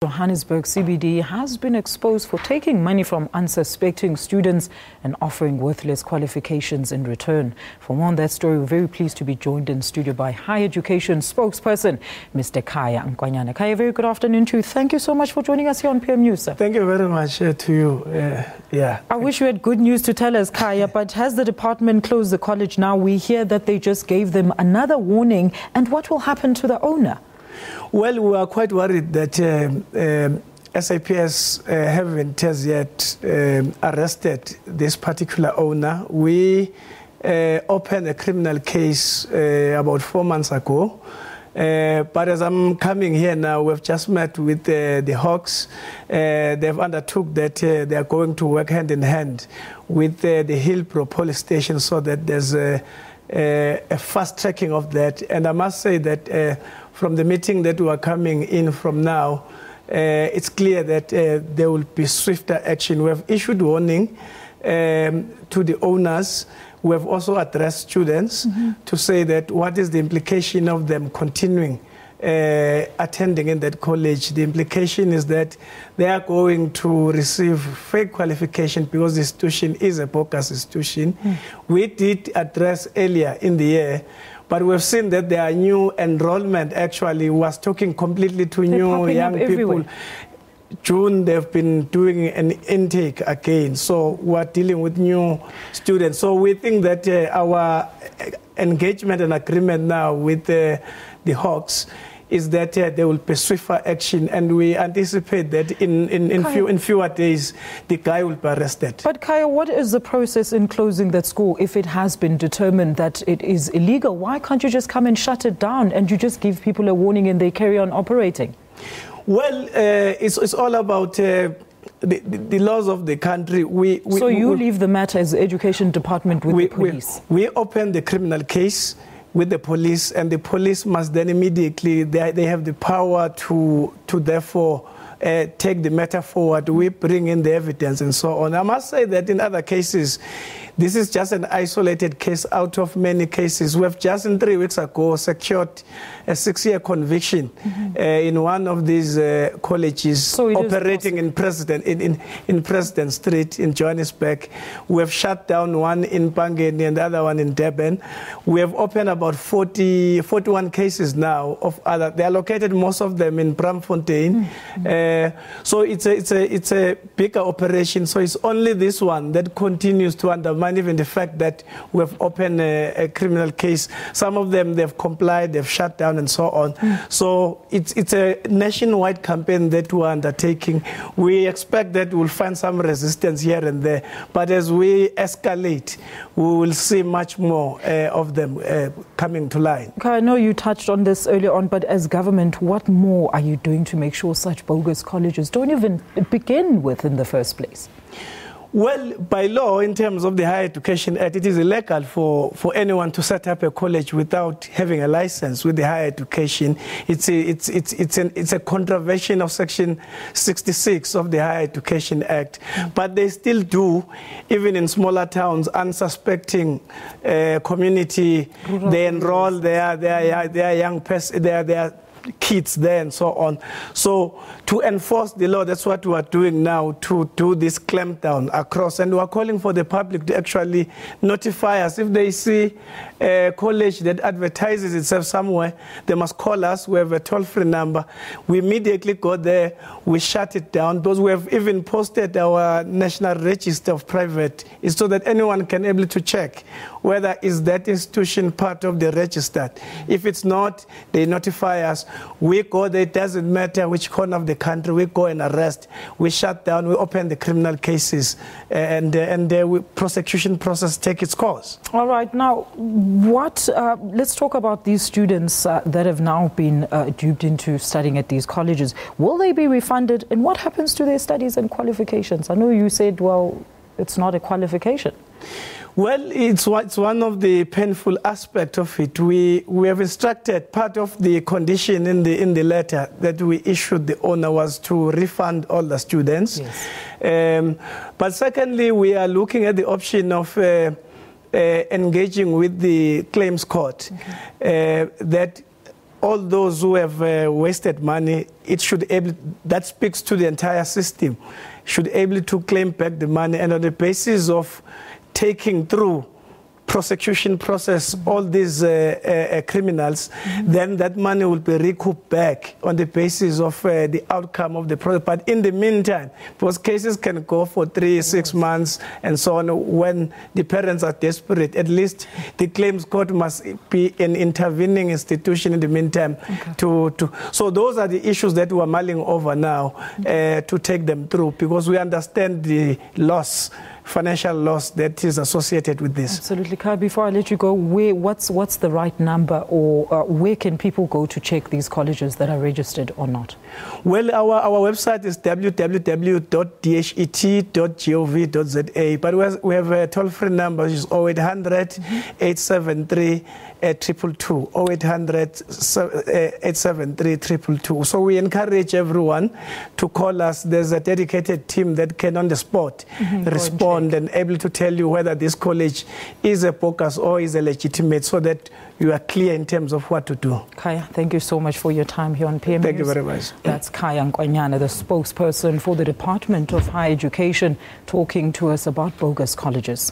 Johannesburg CBD has been exposed for taking money from unsuspecting students and offering worthless qualifications in return. For more on that story, we're very pleased to be joined in studio by Higher Education spokesperson, Mr. Kaya Nkwanyana. Kaya, very good afternoon to you. Thank you so much for joining us here on PM News, sir. Thank you very much to you. I wish you had good news to tell us, Kaya, but has the department closed the college now? We hear that they just gave them another warning. And what will happen to the owner? Well, we are quite worried that SABC haven't as yet arrested this particular owner. We opened a criminal case about 4 months ago. But as I'm coming here now, we've just met with the Hawks. They've undertook that they are going to work hand in hand with the Hillbrow police station so that there's a fast tracking of that. And I must say that from the meeting that we are coming in from now, it's clear that there will be swifter action. We have issued warning to the owners. We have also addressed students to say that what is the implication of them continuing attending in that college. The implication is that they are going to receive fake qualification because the institution is a bogus institution. We did address earlier in the year, but we've seen that their new enrollment actually was talking completely to new young people. June, they've been doing an intake again. So we're dealing with new students. So we think that our engagement and agreement now with the Hawks is that there will be swifter action, and we anticipate that in fewer days the guy will be arrested. But Kaya, what is the process in closing that school if it has been determined that it is illegal? Why can't you just come and shut it down and you just give people a warning and they carry on operating? Well, it's all about the laws of the country. So you leave the matter as the education department with the police? We open the criminal case with the police, and the police must then immediately, they have the power to therefore take the matter forward. We bring in the evidence and so on. I must say that in other cases, this is just an isolated case out of many cases. We have just 3 weeks ago secured a 6-year conviction in one of these colleges operating in President Street in Johannesburg. We have shut down one in Pangeni and the other one in Durban. We have opened about 41 cases now of other. They are located, most of them, in Braamfontein. So it's a bigger operation. So it's only this one that continues to undermine even the fact that we have opened a criminal case. Some of them, they've complied, they've shut down and so on. So it's a nationwide campaign that we're undertaking. We expect that we'll find some resistance here and there. But as we escalate, we will see much more of them coming to light. Okay, I know you touched on this earlier on, but as government, what more are you doing to make sure such bogus colleges don't even begin with in the first place? Well, by law, in terms of the Higher Education Act, it is illegal for anyone to set up a college without having a license with the higher education. It's a contravention of Section 66 of the Higher Education Act. But they still do, even in smaller towns, unsuspecting community. They enroll their young person, their kids there and so on. So to enforce the law, that's what we are doing now, to do this clampdown across. And we are calling for the public to actually notify us. If they see a college that advertises itself somewhere, they must call us. We have a toll-free number. We immediately go there, we shut it down, because we have even posted our national register of private, so that anyone can be able to check whether is that institution part of the register. If it's not, they notify us. We go there, it doesn't matter which corner of the country, we go and arrest. We shut down, we open the criminal cases, and the prosecution process take its course. All right, now, let's talk about these students that have now been duped into studying at these colleges. Will they be refunded, and what happens to their studies and qualifications? I know you said, well, it's not a qualification. Well, it's one of the painful aspects of it. We have instructed, part of the condition in the letter that we issued the owner was to refund all the students. Yes. But secondly, we are looking at the option of engaging with the claims court, that all those who have wasted money, that speaks to the entire system, should able to claim back the money, and on the basis of taking through prosecution process all these criminals, then that money will be recouped back on the basis of the outcome of the process. But in the meantime, because cases can go for 3-6 months and so on, when the parents are desperate, at least the claims court must be an intervening institution in the meantime. So those are the issues that we are mulling over now to take them through, because we understand the financial loss that is associated with this. Absolutely. Kai, before I let you go, what's the right number, or where can people go to check these colleges that are registered or not? Well, our website is www.dhet.gov.za, but we have a toll-free number, which is 0800 873 222, 0800 873 222. So we encourage everyone to call us. There's a dedicated team that can on the spot respond and able to tell you whether this college is a bogus or is a legitimate, so that you are clear in terms of what to do. Kaya, thank you so much for your time here on PM Thank you very much. That's Kaya Nkwanyana, the spokesperson for the Department of Higher Education, talking to us about bogus colleges.